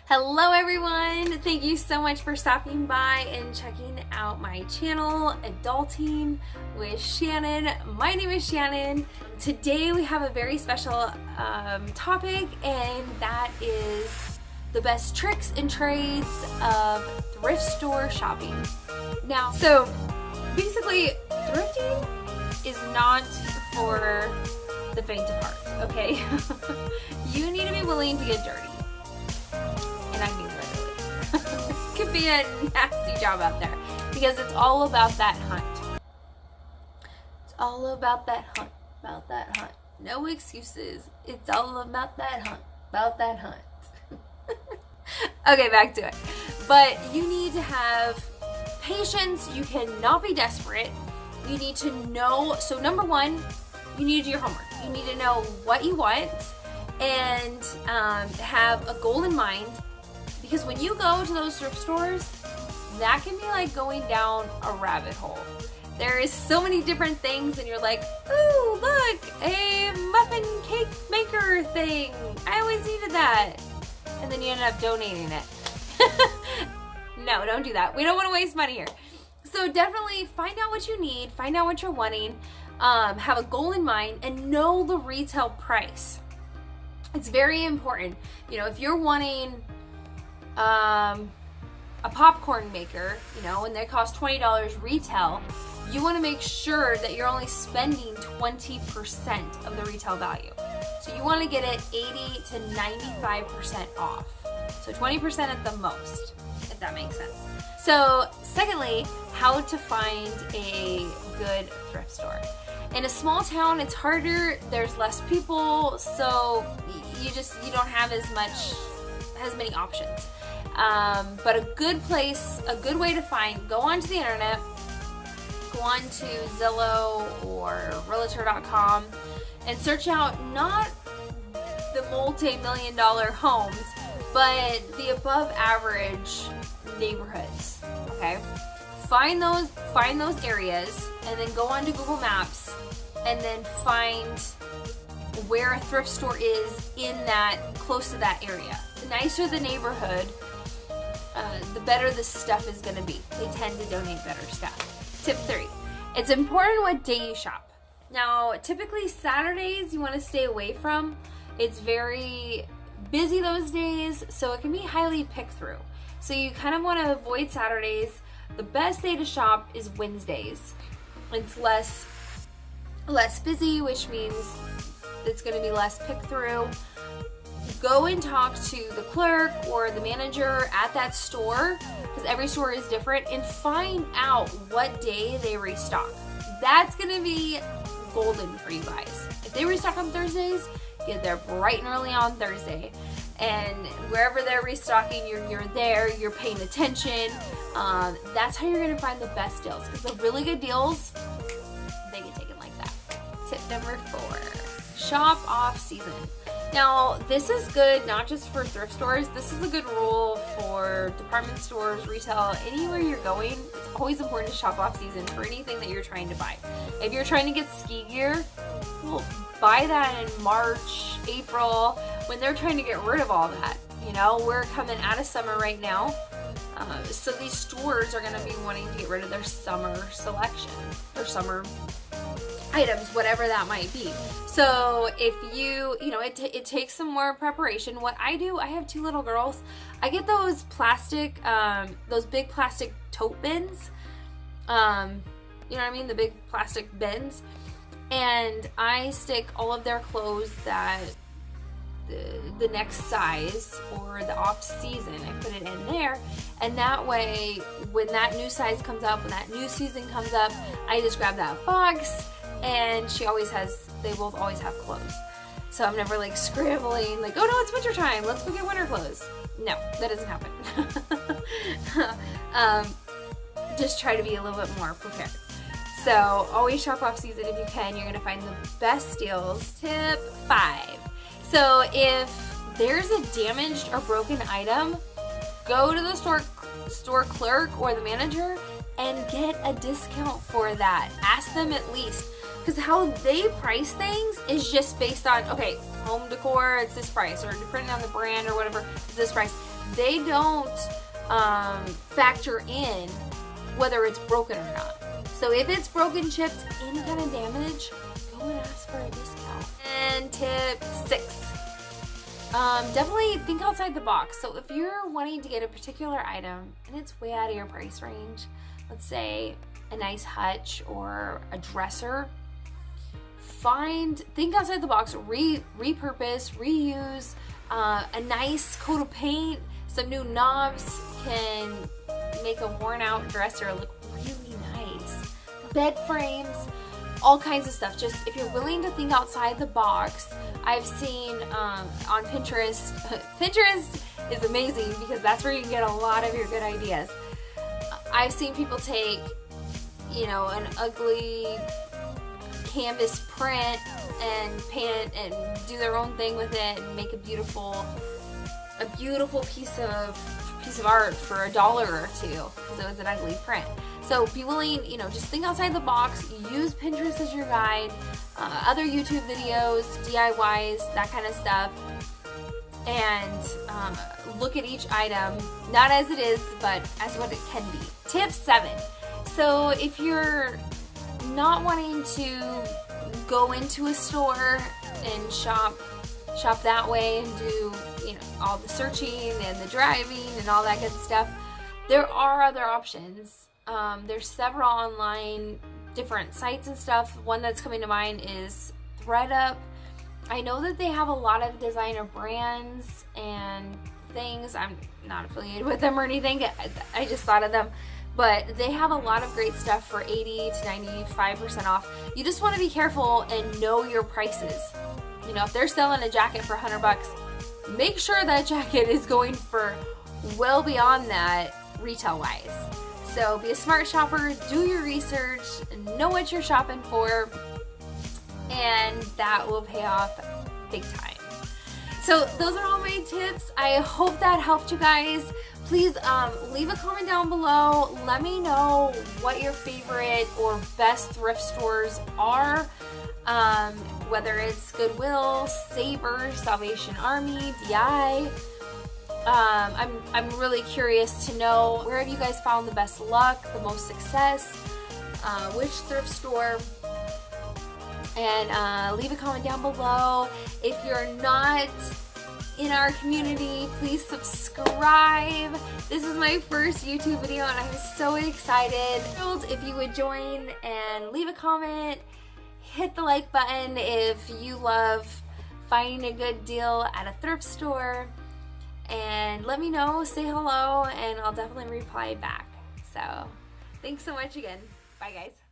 Hello everyone! Thank you so much for stopping by and checking out my channel, Adulting with Shannon. My name is Shannon. Today we have a very special topic, and that is the best tricks and trades of thrift store shopping. Now, so basically thrifting is not for the faint of heart, okay? You need to be willing to get dirty. And I mean literally. It could be a nasty job out there because it's all about that hunt. It's all about that hunt, No excuses. It's all about that hunt, Okay, back to it. But you need to have patience. You cannot be desperate. You need to know. So number one, you need to do your homework. You need to know what you want and have a goal in mind. Because when you go to those thrift stores, that can be like going down a rabbit hole. There is so many different things and you're like, ooh, look, a muffin cake maker thing. I always needed that. And then you end up donating it. No, don't do that. We don't want to waste money here. So definitely find out what you need, find out what you're wanting, have a goal in mind, and know the retail price. It's very important. You know, if you're wanting a popcorn maker, you know, and they cost $20 retail, you want to make sure that you're only spending 20% of the retail value. So you want to get it 80 to 95% off. So 20% at the most, if that makes sense. So secondly, how to find a good thrift store. In a small town, it's harder. There's less people, so you don't have as many options. But a good place, a good way to find, go onto the internet, go on to Zillow or Realtor.com and search out not the multi-million-dollar homes, but the above average neighborhoods, okay? Find those areas and then go onto Google Maps and then find where a thrift store is in that, close to that area. The nicer the neighborhood, the better the stuff is going to be. They tend to donate better stuff. Tip 3, it's important what day you shop. Now, typically Saturdays you want to stay away from. It's very busy those days, so it can be highly picked through. So you kind of want to avoid Saturdays. The best day to shop is Wednesdays. It's less busy, which means it's going to be less pick through. Go and talk to the clerk or the manager at that store, because every store is different, and find out what day they restock. That's going to be golden for you guys. If they restock on Thursdays, get there bright and early on Thursday. And wherever they're restocking, you're there, you're paying attention. That's how you're going to find the best deals, because the really good deals, they get taken like that. Tip number 4, shop off season. Now, this is good not just for thrift stores. This is a good rule for department stores, retail, anywhere you're going. It's always important to shop off season for anything that you're trying to buy. If you're trying to get ski gear, well, buy that in March, April, when they're trying to get rid of all that. You know, we're coming out of summer right now. So these stores are going to be wanting to get rid of their summer selection, their summer items, whatever that might be. So if you know, it takes some more preparation. What I do, I have 2 little girls. I get those plastic, those big plastic tote bins. You know what I mean? The big plastic bins. And I stick all of their clothes that the next size or the off season, I put it in there, and that way when that new size comes up, when that new season comes up, I just grab that box, and they both always have clothes. So I'm never like scrambling like, oh no, it's winter time, let's go get winter clothes. No, that doesn't happen. Just try to be a little bit more prepared. So always shop off season if you can. You're going to find the best deals. Tip 5. So if there's a damaged or broken item, go to the store clerk or the manager and get a discount for that. Ask them at least. Because how they price things is just based on, okay, home decor, it's this price, or depending on the brand or whatever, it's this price. they don't factor in whether it's broken or not. So if it's broken, chipped, any kind of damage, go and ask for a discount. And tip 6. Definitely think outside the box. So if you're wanting to get a particular item and it's way out of your price range, let's say a nice hutch or a dresser, think outside the box, repurpose, reuse, a nice coat of paint, some new knobs can make a worn out dresser look really nice. Bed frames, all kinds of stuff. Just if you're willing to think outside the box, I've seen on Pinterest. Pinterest is amazing because that's where you can get a lot of your good ideas. I've seen people take, an ugly canvas print and paint it and do their own thing with it and make a beautiful piece of art for $1 or $2 because it was an ugly print. So be willing, just think outside the box. Use Pinterest as your guide, other YouTube videos, DIYs, that kind of stuff, and look at each item not as it is, but as what it can be. Tip 7. So if you're not wanting to go into a store and shop that way and do all the searching and the driving and all that good stuff, there are other options. There's several online different sites and stuff. One that's coming to mind is ThredUp. I know that they have a lot of designer brands and things. I'm not affiliated with them or anything. I just thought of them. But they have a lot of great stuff for 80 to 95% off. You just want to be careful and know your prices. If they're selling a jacket for $100, make sure that jacket is going for well beyond that retail-wise. So be a smart shopper, do your research, know what you're shopping for, and that will pay off big time. So those are all my tips. I hope that helped you guys. Please leave a comment down below. Let me know what your favorite or best thrift stores are. Whether it's Goodwill, Savers, Salvation Army, DI. I'm really curious to know, where have you guys found the best luck, the most success, which thrift store, and leave a comment down below. If you're not in our community, please subscribe. This is my first YouTube video and I'm so excited. If you would join and leave a comment, hit the like button if you love finding a good deal at a thrift store, and let me know, say hello, and I'll definitely reply back. So thanks so much again. Bye guys.